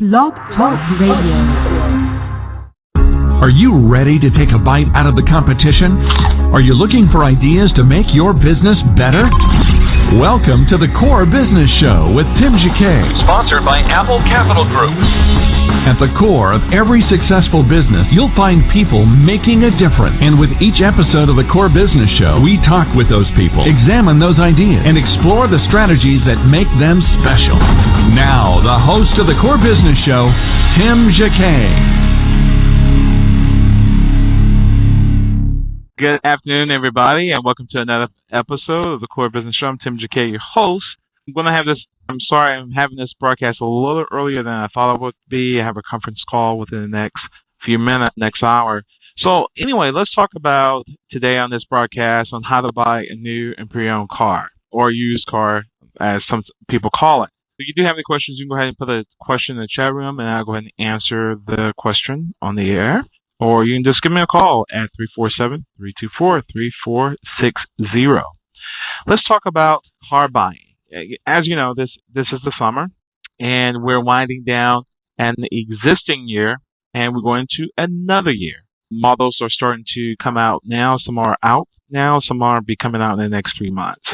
Blog Talk Radio. Are you ready to take a bite out of the competition? Are you looking for ideas to make your business better? Welcome to the Core Business Show with Tim Jacquet, sponsored by Apple Capital Group. At the core of every successful business, you'll find people making a difference. And with each episode of the Core Business Show, we talk with those people, examine those ideas, and explore the strategies that make them special. Now, the host of the Core Business Show, Tim Jacquet. Good afternoon, everybody, and welcome to another episode of the Core Business Show. I'm Tim Jacquet, your host. I'm sorry I'm having this broadcast a little earlier than I thought it would be. I have a conference call within the next few minutes, next hour. So anyway, let's talk about today on this broadcast on how to buy a new and pre-owned car, or used car, as some people call it. If you do have any questions, you can go ahead and put a question in the chat room, and I'll go ahead and answer the question on the air. Or you can just give me a call at 347-324-3460. Let's talk about car buying. As you know, this is the summer, and we're winding down an existing year, and we're going to another year. Models are starting to come out now. Some are out now. Some are be coming out in the next 3 months.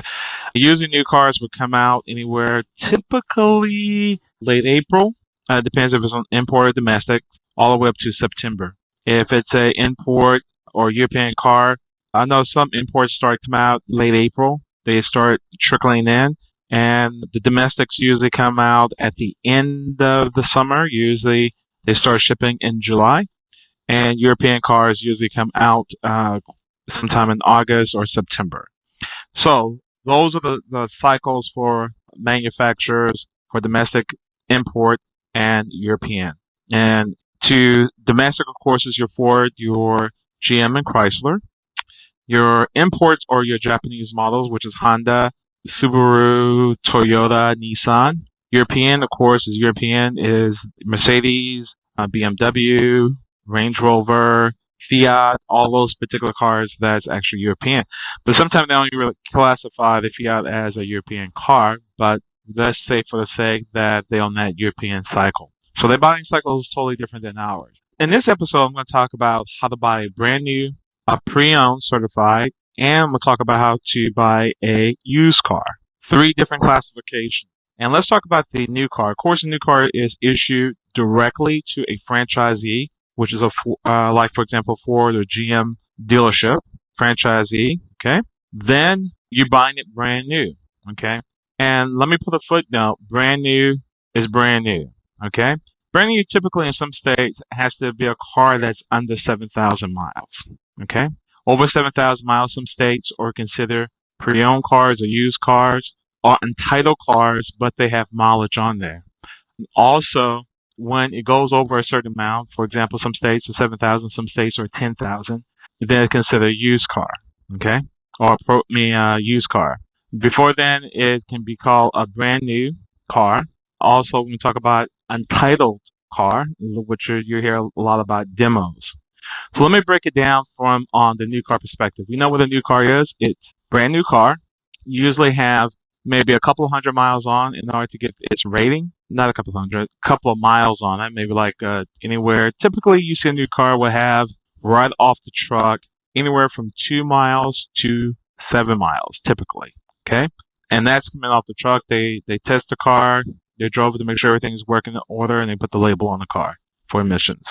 Usually new cars will come out anywhere typically late April. Depends if it's an import or domestic, all the way up to September. If it's an import or European car, I know some imports start to come out late April. They start trickling in, and the domestics usually come out at the end of the summer. Usually they start shipping in July, and European cars usually come out sometime in August or September. So those are the cycles for manufacturers for domestic, import, and European. And to domestic, of course, is your Ford, your GM, and Chrysler. Your imports are your Japanese models, which is Honda, Subaru, Toyota, Nissan. European, of course, is Mercedes, BMW, Range Rover, Fiat, all those particular cars, that's actually European. But sometimes they only really classify the Fiat as a European car, but let's say for the sake that they're on that European cycle. So their buying cycle is totally different than ours. In this episode, I'm going to talk about how to buy a brand new, a pre-owned certified, and we'll talk about how to buy a used car. 3 different classifications. And let's talk about the new car. Of course, the new car is issued directly to a franchisee, which is like, for example, Ford or GM dealership, franchisee, okay? Then you're buying it brand new, okay? And let me put a footnote. Brand new is brand new, okay? Brand new typically in some states has to be a car that's under 7,000 miles, okay? Over 7,000 miles, some states are considered pre-owned cars or used cars or entitled cars, but they have mileage on there. Also, when it goes over a certain amount, for example, some states are 7,000, some states are 10,000, then it's considered a used car, okay? Or used car. Before then, it can be called a brand new car. Also, when we talk about entitled car, which you hear a lot about demos. So let me break it down from on the new car perspective. We know what a new car is. It's brand new car. You usually have maybe a couple of hundred miles on in order to get its rating. Not a couple of hundred, a couple of miles on it. Maybe like anywhere. Typically, you see a new car will have right off the truck anywhere from 2 miles to 7 miles, typically. Okay, and that's coming off the truck. They test the car. They drove it to make sure everything's working in order, and they put the label on the car for emissions.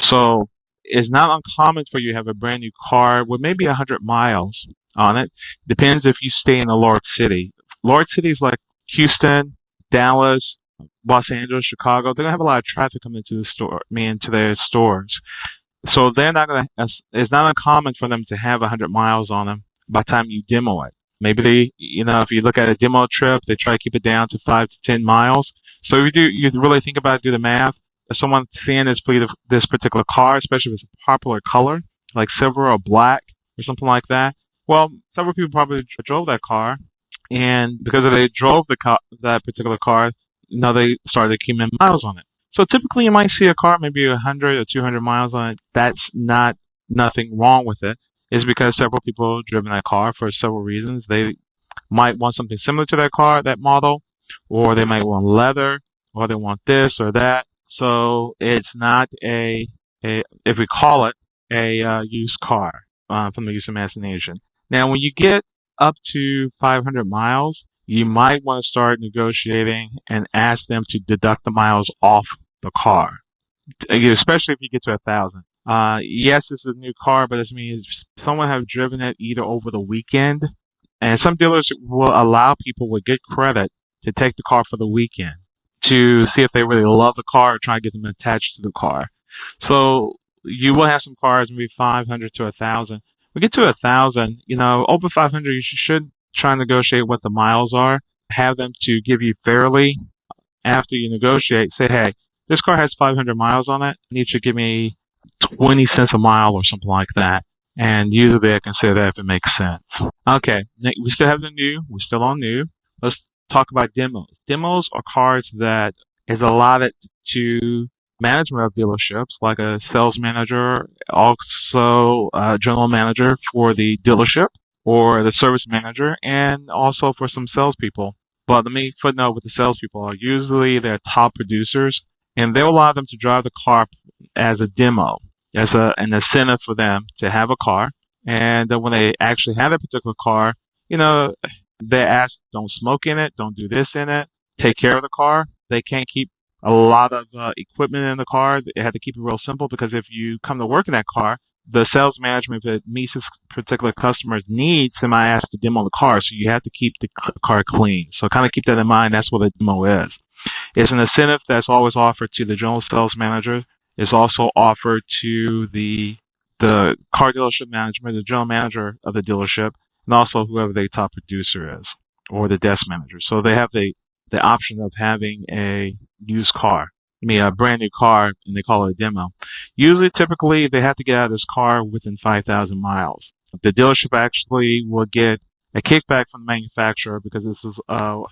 So it's not uncommon for you to have a brand new car with maybe 100 miles on it. Depends if you stay in a large city. Large cities like Houston, Dallas, Los Angeles, Chicago, they're gonna have a lot of traffic coming into into their stores. So they're not gonna. It's not uncommon for them to have 100 miles on them by the time you demo it. Maybe if you look at a demo trip, they try to keep it down to 5 to 10 miles. So if you really think about it, do the math. If someone's seeing this particular car, especially if it's a popular color, like silver or black or something like that, well, several people probably drove that car, and because they drove that particular car, they started keeping miles on it. So typically you might see a car maybe 100 or 200 miles on it. That's nothing wrong with it. It's because several people have driven that car for several reasons. They might want something similar to that car, that model, or they might want leather, or they want this or that. So it's not if we call it a used car from the use of imagination. Now, when you get up to 500 miles, you might want to start negotiating and ask them to deduct the miles off the car, especially if you get to 1,000. Yes, it's a new car, but it means someone have driven it either over the weekend, and some dealers will allow people with good credit to take the car for the weekend to see if they really love the car or try to get them attached to the car. So you will have some cars maybe 500 to 1,000. We get to 1,000, over 500, you should try and negotiate what the miles are. Have them to give you fairly after you negotiate. Say, hey, this car has 500 miles on it. I need you to give me 20 cents a mile or something like that. And usually they consider that if it makes sense. Okay, we still have the new. We're still on new. Let's talk about demos. Demos are cars that is allotted to management of dealerships, like a sales manager, also a general manager for the dealership, or the service manager, and also for some salespeople. But let me footnote with the salespeople are usually they're top producers, and they'll allow them to drive the car as a demo, as an incentive for them to have a car. And then when they actually have a particular car, they ask, don't smoke in it, don't do this in it, take care of the car. They can't keep a lot of equipment in the car. They have to keep it real simple because if you come to work in that car, the sales management, if it meets this particular customer's needs, they might ask to demo the car. So you have to keep the car clean. So kind of keep that in mind. That's what a demo is. It's an incentive that's always offered to the general sales manager. It's also offered to the car dealership management, the general manager of the dealership, and also whoever the top producer is, or the desk manager. So they have the option of having a used car, a brand new car, and they call it a demo. Usually, typically, they have to get out of this car within 5,000 miles. The dealership actually will get a kickback from the manufacturer because this is an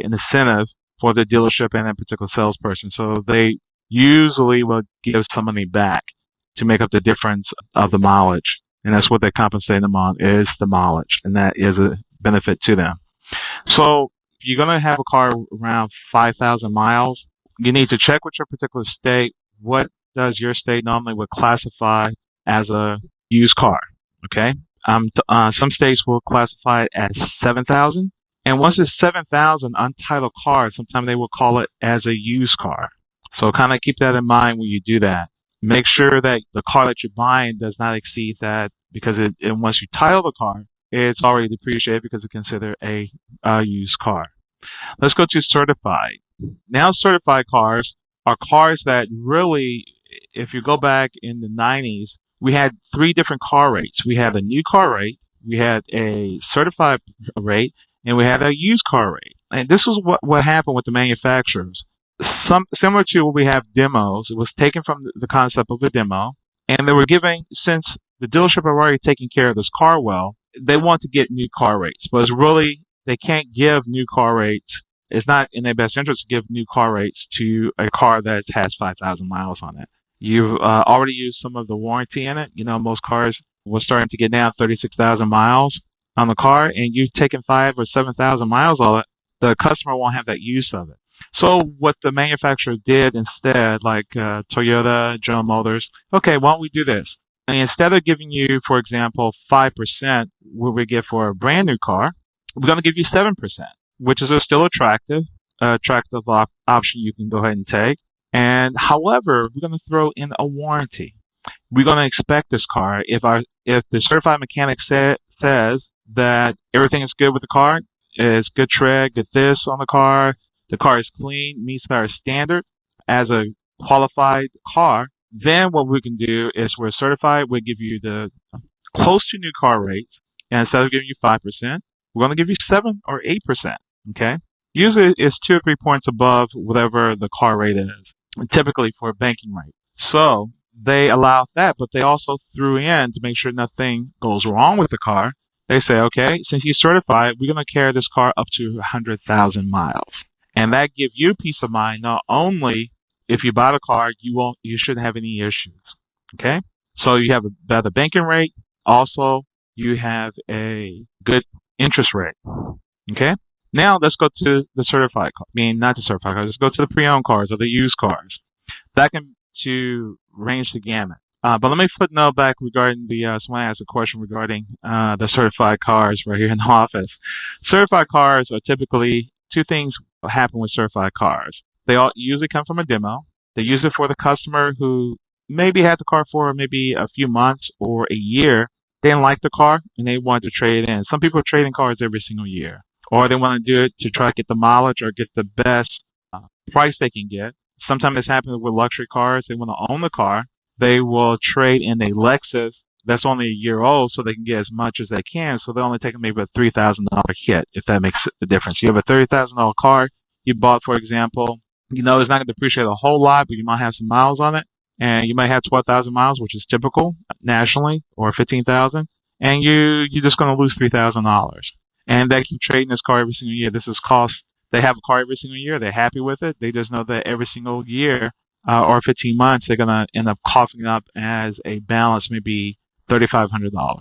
incentive for the dealership and a particular salesperson. So they usually will give some money back to make up the difference of the mileage. And that's what they compensate them on, is the mileage. And that is a benefit to them. So if you're going to have a car around 5,000 miles, you need to check with your particular state. What does your state normally would classify as a used car? Okay. Some states will classify it as 7,000. And once it's 7,000 untitled cars, sometimes they will call it as a used car. So kind of keep that in mind when you do that. Make sure that the car that you're buying does not exceed that because once you title the car, it's already depreciated because it's considered a used car. Let's go to certified. Now, certified cars are cars that really, if you go back in the 90s, we had three different car rates. We had a new car rate, we had a certified rate, and we had a used car rate. And this is what happened with the manufacturers. Similar to what we have demos, it was taken from the concept of a demo, and they were giving, since the dealership had already taken care of this car well, they want to get new car rates. But it's really, they can't give new car rates. It's not in their best interest to give new car rates to a car that has 5,000 miles on it. You've already used some of the warranty in it. Most cars were starting to get down 36,000 miles on the car, and you've taken 5,000 or 7,000 miles on it. The customer won't have that use of it. So what the manufacturer did instead, like Toyota, General Motors, okay, why don't we do this? And instead of giving you, for example, 5% what we get for a brand new car, we're going to give you 7%, which is still attractive option you can go ahead and take. And however, we're going to throw in a warranty. We're going to inspect this car. If the certified mechanic says that everything is good with the car, is good tread, good this on the car is clean, meets our standard as a qualified car, then what we can do is we're certified, we'll give you the close to new car rates, and instead of giving you 5%, we're going to give you 7 or 8%, okay? Usually it's 2 or 3 points above whatever the car rate is, typically for a banking rate. So they allow that, but they also threw in to make sure nothing goes wrong with the car. They say, okay, since you're certified, we're going to carry this car up to 100,000 miles. And that gives you peace of mind. Not only if you buy the car, you shouldn't have any issues. Okay? So you have a better banking rate. Also, you have a good interest rate. Okay? Now let's go to the certified car. Not the certified cars. Let's go to the pre-owned cars or the used cars. That can to range the gamut. But let me footnote back regarding someone asked a question regarding the certified cars right here in the office. Certified cars are typically two things happen with certified cars. They all usually come from a demo. They use it for the customer who maybe had the car for maybe a few months or a year. They didn't like the car and they wanted to trade it in. Some people trade in cars every single year, or they want to do it to try to get the mileage or get the best price they can get. Sometimes it's happening with luxury cars. They want to own the car. They will trade in a Lexus that's only a year old so they can get as much as they can. So they're only taking maybe a $3,000 hit, if that makes a difference. You have a $30,000 car you bought, for example. You know it's not going to depreciate a whole lot, but you might have some miles on it. And you might have 12,000 miles, which is typical nationally, or 15,000. And you're just going to lose $3,000. And they keep trading this car every single year. This is cost. They have a car every single year. They're happy with it. They just know that every single year or 15 months, they're going to end up coughing up as a balance, maybe $3,500.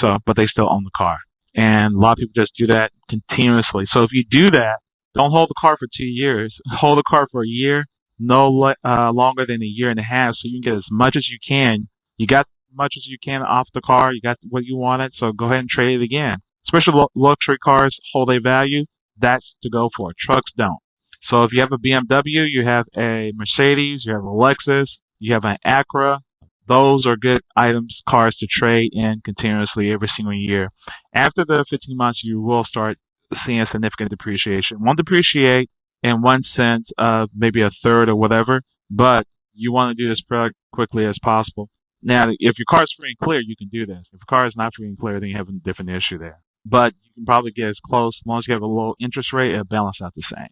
So, but they still own the car. And a lot of people just do that continuously. So if you do that, don't hold the car for 2 years. Hold the car for a year, no longer than a year and a half, so you can get as much as you can. You got as much as you can off the car. You got what you wanted, so go ahead and trade it again. Especially luxury cars hold a value. That's to go for. Trucks don't. So if you have a BMW, you have a Mercedes, you have a Lexus, you have an Acura, those are good items, cars to trade in continuously every single year. After the 15 months, you will start seeing significant depreciation. Won't depreciate in one sense of maybe a third or whatever, but you want to do this pretty quickly as possible. Now, if your car is free and clear, you can do this. If your car is not free and clear, then you have a different issue there. But you can probably get as close, as long as you have a low interest rate, it'll balance out the same.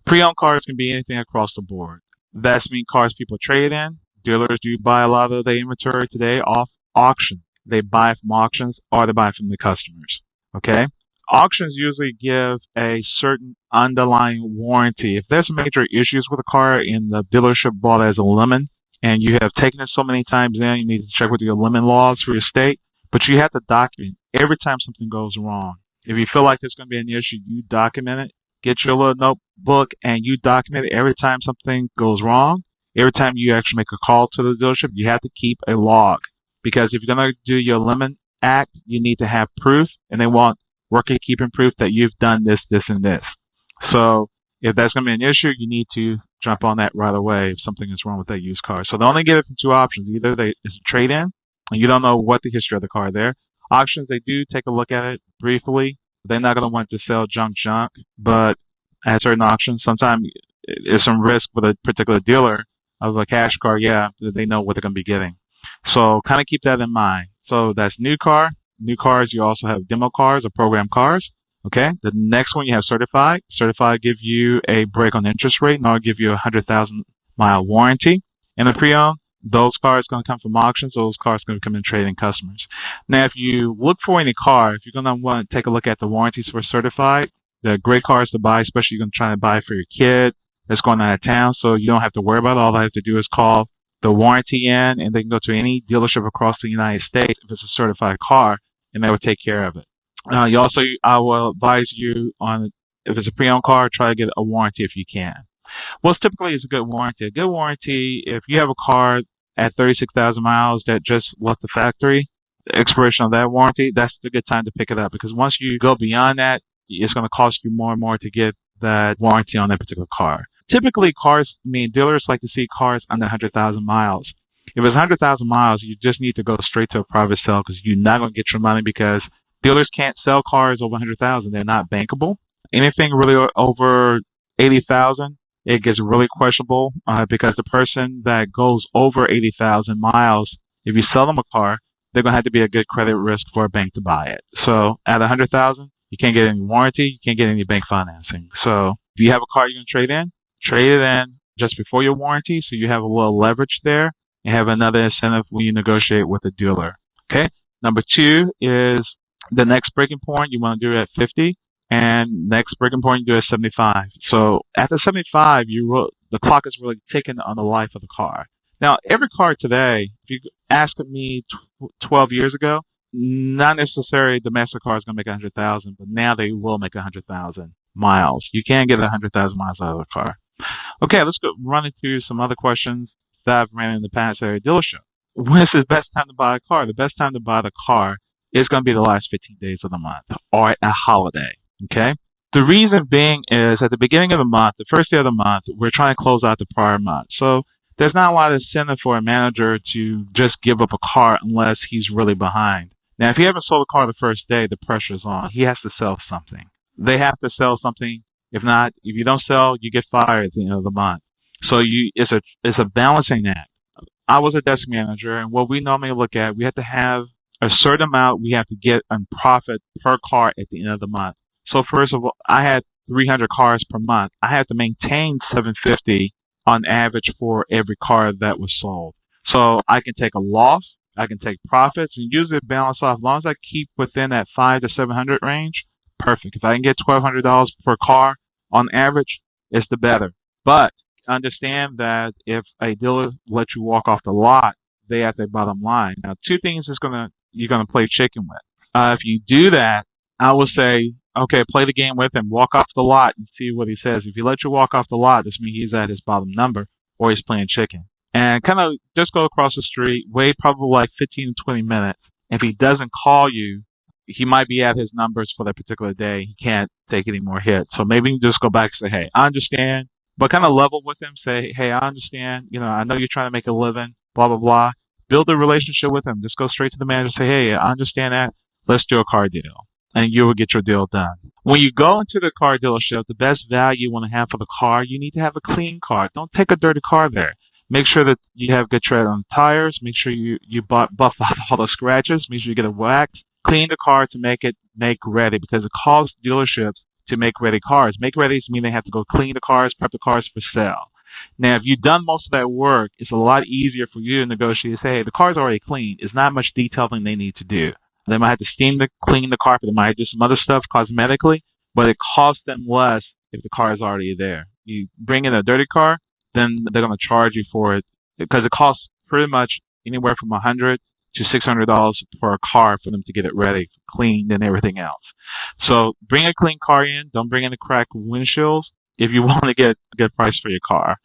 Pre-owned cars can be anything across the board. That's mean cars people trade in. Dealers do buy a lot of their inventory today off auction. They buy from auctions or they buy from the customers. Okay? Auctions usually give a certain underlying warranty. If there's major issues with a car and the dealership bought it as a lemon and you have taken it so many times in, you need to check with your lemon laws for your state, but you have to document every time something goes wrong. If you feel like there's going to be an issue, you document it. Get your little notebook and you document it every time something goes wrong. Every time you actually make a call to the dealership, you have to keep a log. Because if you're going to do your Lemon Act, you need to have proof, and they want record keeping proof that you've done this, this, and this. So if that's going to be an issue, you need to jump on that right away if something is wrong with that used car. So they only get it from two options. Either it's a trade-in, and you don't know what the history of the car there. Auctions, they do take a look at it briefly. They're not going to want to sell junk, but at certain auctions, sometimes there's some risk with a particular dealer of a cash car. Yeah, they know what they're going to be getting. So kind of keep that in mind. So that's new car. New cars, you also have demo cars or program cars. Okay. The next one you have certified. Certified give you a break on interest rate, and I'll give you a 100,000-mile warranty. And the pre-owned, those cars going to come from auctions. Those cars going to come in trading customers. Now, if you look for any car, if you're going to want to take a look at the warranties for certified, they're great cars to buy, especially you're going to try to buy for your kid that's going out of town, so you don't have to worry about it. All I have to do is call the warranty in, and they can go to any dealership across the United States if it's a certified car, and they will take care of it. I will advise you on, if it's a pre-owned car, try to get a warranty if you can. What's typically is a good warranty? A good warranty, if you have a car at 36,000 miles that just left the factory, the expiration of that warranty, that's a good time to pick it up, because once you go beyond that, it's going to cost you more and more to get that warranty on that particular car. Typically, dealers like to see cars under 100,000 miles. If it's 100,000 miles, you just need to go straight to a private sale, because you're not going to get your money, because dealers can't sell cars over 100,000. They're not bankable. Anything really over 80,000, it gets really questionable, because the person that goes over 80,000 miles, if you sell them a car, they're going to have to be a good credit risk for a bank to buy it. So at 100,000, you can't get any warranty, you can't get any bank financing. So if you have a car you're going to trade it in just before your warranty, so you have a little leverage there and have another incentive when you negotiate with a dealer. Okay. Number two is the next breaking point you want to do it at 50, and next breaking point you do it at 75. So after 75, the clock is really ticking on the life of the car. Now, every car today, if you asked me 12 years ago, not necessarily domestic car is going to make 100,000, but now they will make 100,000 miles. You can get 100,000 miles out of a car. Okay, let's go run into some other questions that I've ran in the past at a dealership. When's the best time to buy a car? The best time to buy the car is going to be the last 15 days of the month or a holiday. Okay? The reason being is at the beginning of the month, the first day of the month, we're trying to close out the prior month. So there's not a lot of incentive for a manager to just give up a car unless he's really behind. Now, if he haven't sold a car the first day, the pressure's on. He has to sell something. They have to sell something. If not, if you don't sell, you get fired at the end of the month. So it's a balancing act. I was a desk manager, and what we normally look at, we have to have a certain amount we have to get in profit per car at the end of the month. So first of all, I had 300 cars per month. I had to maintain 750 on average for every car that was sold. So I can take a loss, I can take profits, and usually balance off. As long as I keep within that 500 to 700 range, perfect. If I can get $1,200 per car on average, it's the better. But understand that if a dealer lets you walk off the lot, they have their bottom line. Now, two things you're gonna play chicken with. If you do that, I will say, okay, play the game with him. Walk off the lot and see what he says. If he lets you walk off the lot, this means he's at his bottom number or he's playing chicken. And kind of just go across the street, wait probably like 15 to 20 minutes. If he doesn't call you, he might be at his numbers for that particular day. He can't take any more hits. So maybe you can just go back and say, hey, I understand, but kind of level with him. Say, hey, I understand. I know you're trying to make a living, blah, blah, blah. Build a relationship with him. Just go straight to the manager and say, hey, I understand that. Let's do a car deal. And you will get your deal done. When you go into the car dealership, the best value you want to have for the car, you need to have a clean car. Don't take a dirty car there. Make sure that you have good tread on the tires. Make sure you buff out all the scratches. Make sure you get it waxed. Clean the car to make it make ready, because it costs dealerships to make ready cars. Make ready mean they have to go clean the cars, prep the cars for sale. Now, if you've done most of that work, it's a lot easier for you to negotiate. Say, hey, the car's already clean. It's not much detailing they need to do. They might have to clean the carpet. They might do some other stuff cosmetically, but it costs them less if the car is already there. You bring in a dirty car, then they're going to charge you for it, because it costs pretty much anywhere from $100 to $600 for a car for them to get it ready, cleaned, and everything else. So bring a clean car in. Don't bring in the cracked windshields if you want to get a good price for your car.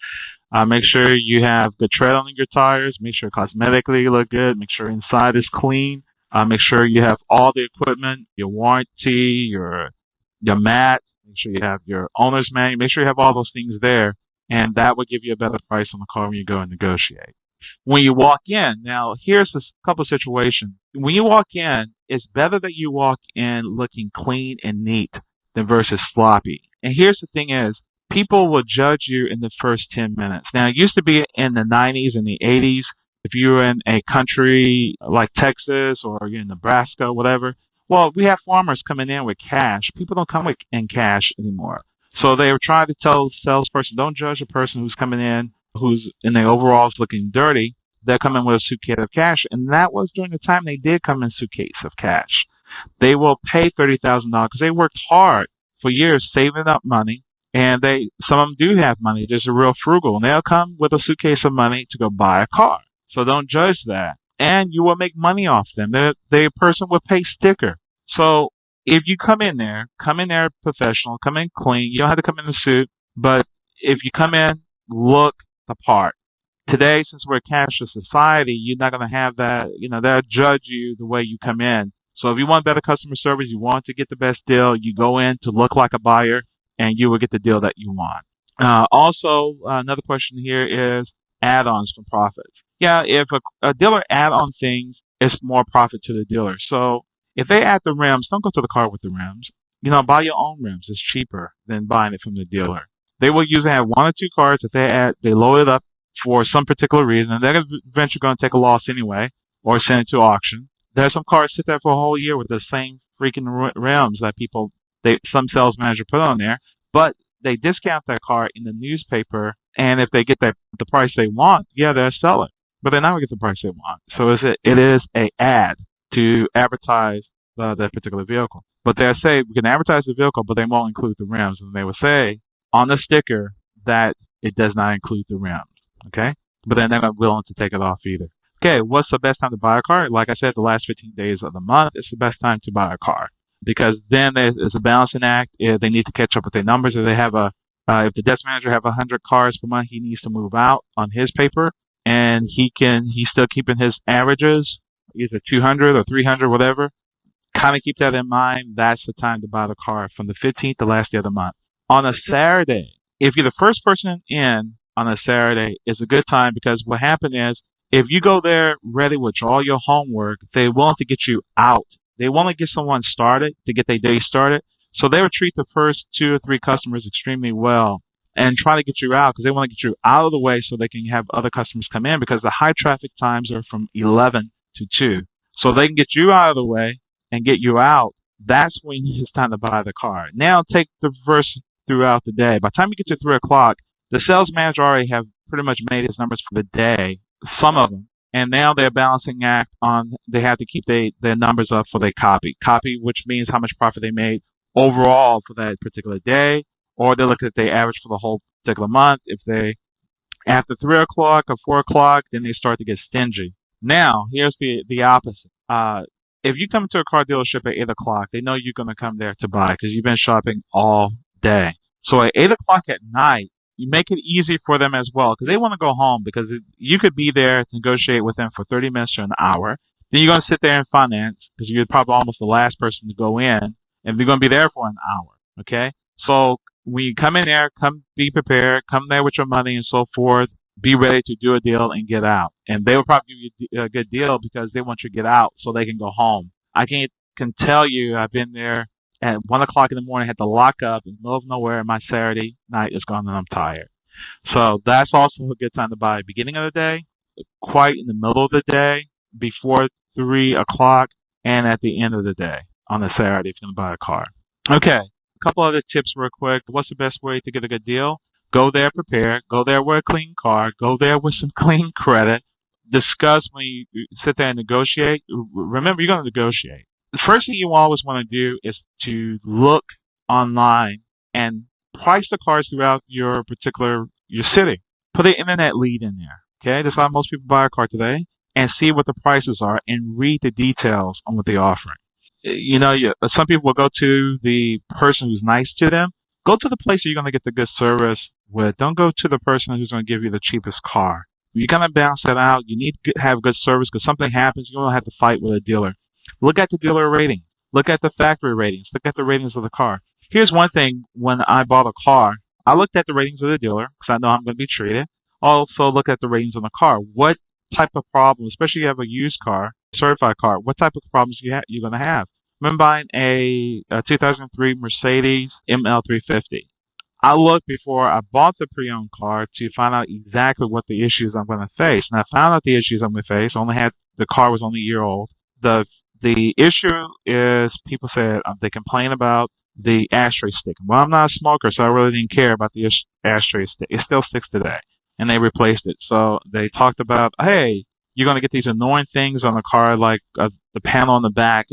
Make sure you have good tread on your tires. Make sure cosmetically you look good. Make sure inside is clean. Make sure you have all the equipment, your warranty, your mat. Make sure you have your owner's manual. Make sure you have all those things there, and that will give you a better price on the car when you go and negotiate. When you walk in, now here's a couple of situations. When you walk in, it's better that you walk in looking clean and neat than versus sloppy. And here's the thing is, people will judge you in the first 10 minutes. Now, it used to be in the 90s and the 80s. If you were in a country like Texas or you're in Nebraska, whatever, well, we have farmers coming in with cash. People don't come in cash anymore. So they were trying to tell the salesperson, don't judge a person who's coming in, who's in their overalls looking dirty. They're coming with a suitcase of cash. And that was during the time they did come in suitcase of cash. They will pay $30,000 because they worked hard for years saving up money. And some of them do have money. They're real frugal. And they'll come with a suitcase of money to go buy a car. So don't judge that. And you will make money off them. The person will pay sticker. So if you come in there professional, come in clean. You don't have to come in a suit. But if you come in, look the part. Today, since we're a cashless society, you're not going to have that. They'll judge you the way you come in. So if you want better customer service, you want to get the best deal, you go in to look like a buyer, and you will get the deal that you want. Also, another question here is add-ons from profits. Yeah, if a dealer add on things, it's more profit to the dealer. So if they add the rims, don't go to the car with the rims. Buy your own rims. It's cheaper than buying it from the dealer. They will usually have one or two cars that they load it up for some particular reason, and they're eventually going to take a loss anyway or send it to auction. There's some cars sit there for a whole year with the same freaking rims that some sales manager put on there, but they discount that car in the newspaper, and if they get the price they want, yeah, they'll sell it. But they're not going to get the price they want. So it is an ad to advertise that particular vehicle. But they'll say, we can advertise the vehicle, but they won't include the rims. And they will say on the sticker that it does not include the rims. Okay? But then they're not willing to take it off either. Okay, what's the best time to buy a car? Like I said, the last 15 days of the month is the best time to buy a car. Because then it's a balancing act. They need to catch up with their numbers. If they have a If the desk manager have 100 cars per month, he needs to move out on his paper, and he's still keeping his averages, either 200 or 300, whatever. Kind of keep that in mind. That's the time to buy the car from the 15th to last day of the month. On a Saturday, if you're the first person in on a Saturday, it's a good time because what happened is if you go there ready with all your homework, they want to get you out. They want to get someone started to get their day started. So they would treat the first 2 or 3 customers extremely well and try to get you out because they want to get you out of the way so they can have other customers come in because the high traffic times are from 11 to 2. So they can get you out of the way and get you out. That's when it's time to buy the car. Now take the reverse throughout the day. By the time you get to 3 o'clock, the sales manager already have pretty much made his numbers for the day, some of them. And now they're balancing act on they have to keep their numbers up for their copy. Copy, which means how much profit they made overall for that particular day, or they look at their average for the whole particular month. If they after 3 o'clock or 4 o'clock, then they start to get stingy. Now, here's the opposite. If you come to a car dealership at 8 o'clock, they know you're going to come there to buy because you've been shopping all day. So at 8 o'clock at night, you make it easy for them as well because they want to go home because you could be there to negotiate with them for 30 minutes to an hour. Then you're going to sit there and finance because you're probably almost the last person to go in, and they're going to be there for an hour, okay? So when you come in there, come be prepared, come there with your money and so forth, be ready to do a deal and get out. And they will probably give you a good deal because they want you to get out so they can go home. I can tell you I've been there at 1 o'clock in the morning, had to lock up in the middle of nowhere, and my Saturday night is gone and I'm tired. So that's also a good time to buy. Beginning of the day, quite in the middle of the day, before 3 o'clock, and at the end of the day on a Saturday if you're going to buy a car. Okay, a couple other tips real quick. What's the best way to get a good deal? Go there prepared. Go there with a clean car. Go there with some clean credit. Discuss when you sit there and negotiate. Remember, you're going to negotiate. The first thing you always want to do is to look online and price the cars throughout your city. Put an internet lead in there. Okay, that's how most people buy a car today, and see what the prices are and read the details on what they're offering. Some people will go to the person who's nice to them. Go to the place where you're going to get the good service with. Don't go to the person who's going to give you the cheapest car. You kind of balance that out. You need to have good service because something happens. You don't have to fight with a dealer. Look at the dealer rating. Look at the factory ratings. Look at the ratings of the car. Here's one thing. When I bought a car, I looked at the ratings of the dealer because I know I'm going to be treated. Also look at the ratings on the car. What type of problem, especially if you have a used car, certified car, what type of problems you're going to have? I'm buying a 2003 Mercedes ML350. I looked before I bought the pre-owned car to find out exactly what the issues I'm going to face. And I found out the issues I'm going to face. The car was only a year old. The issue is people said they complain about the ashtray stick. Well, I'm not a smoker, so I really didn't care about the ashtray stick. It still sticks today, and they replaced it. So they talked about, hey, you're going to get these annoying things on the car, like the panel on the back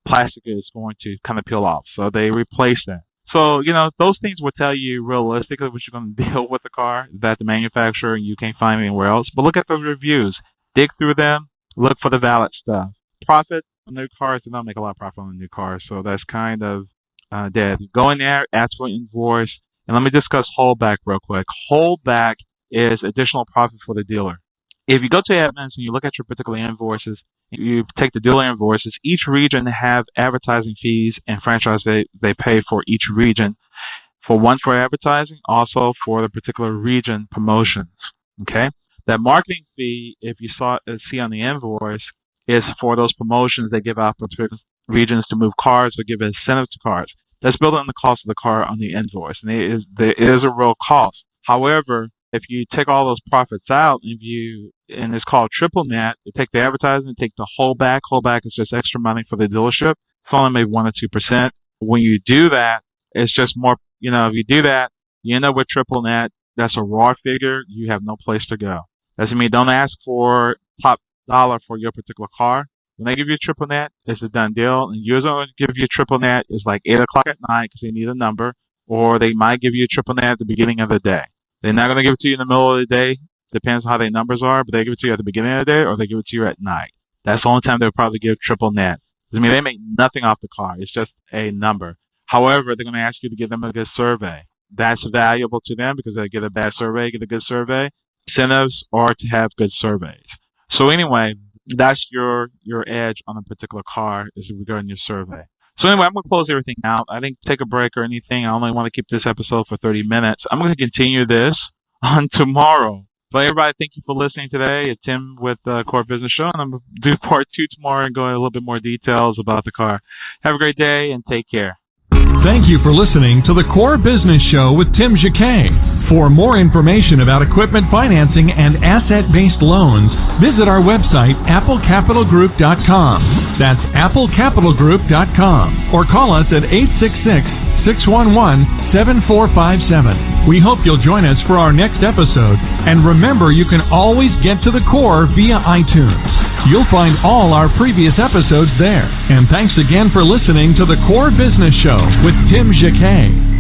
plastic is going to kind of peel off. So they replaced that. So, those things will tell you realistically what you're going to deal with the car, that the manufacturer and you can't find anywhere else. But look at those reviews. Dig through them. Look for the valid stuff. Profit on new cars, they don't make a lot of profit on new cars, so that's kind of dead. Go in there, ask for an invoice, and let me discuss holdback real quick. Holdback is additional profit for the dealer. If you go to Advance and you look at your particular invoices, you take the dealer invoices, each region have advertising fees and franchise they pay for each region. For one for advertising, also for the particular region promotions. Okay? That marketing fee, if you see on the invoice, is for those promotions they give out for particular regions to move cars or give incentives to cars. That's built on the cost of the car on the invoice, and there is a real cost. However, if you take all those profits out, and it's called triple net, you take the advertising, take the holdback. Holdback is just extra money for the dealership. It's only maybe 1 or 2%. When you do that, it's just more. If you do that, you end up with triple net. That's a raw figure. You have no place to go. Doesn't mean don't ask for top dollar for your particular car. When they give you a triple net, it's a done deal. And usually when they give you a triple net, it's like 8 o'clock at night because they need a number, or they might give you a triple net at the beginning of the day. They're not going to give it to you in the middle of the day. Depends on how their numbers are, but they give it to you at the beginning of the day or they give it to you at night. That's the only time they'll probably give triple net. I mean, they make nothing off the car. It's just a number. However, they're going to ask you to give them a good survey. that's valuable to them because they get a bad survey, get a good survey. Incentives are to have good surveys. So anyway, that's your edge on a particular car is regarding your survey. So anyway, I'm going to close everything out. I didn't take a break or anything. I only want to keep this episode for 30 minutes. I'm going to continue this on tomorrow. But everybody, thank you for listening today. It's Tim with Core Business Show, and I'm going to do part 2 tomorrow and go into a little bit more details about the car. Have a great day and take care. Thank you for listening to the Core Business Show with Tim Jacquet. For more information about equipment financing and asset-based loans, visit our website, applecapitalgroup.com. That's applecapitalgroup.com. Or call us at 866-611-7457. We hope you'll join us for our next episode. And remember, you can always get to the core via iTunes. You'll find all our previous episodes there. And thanks again for listening to the Core Business Show with Tim Jacquet.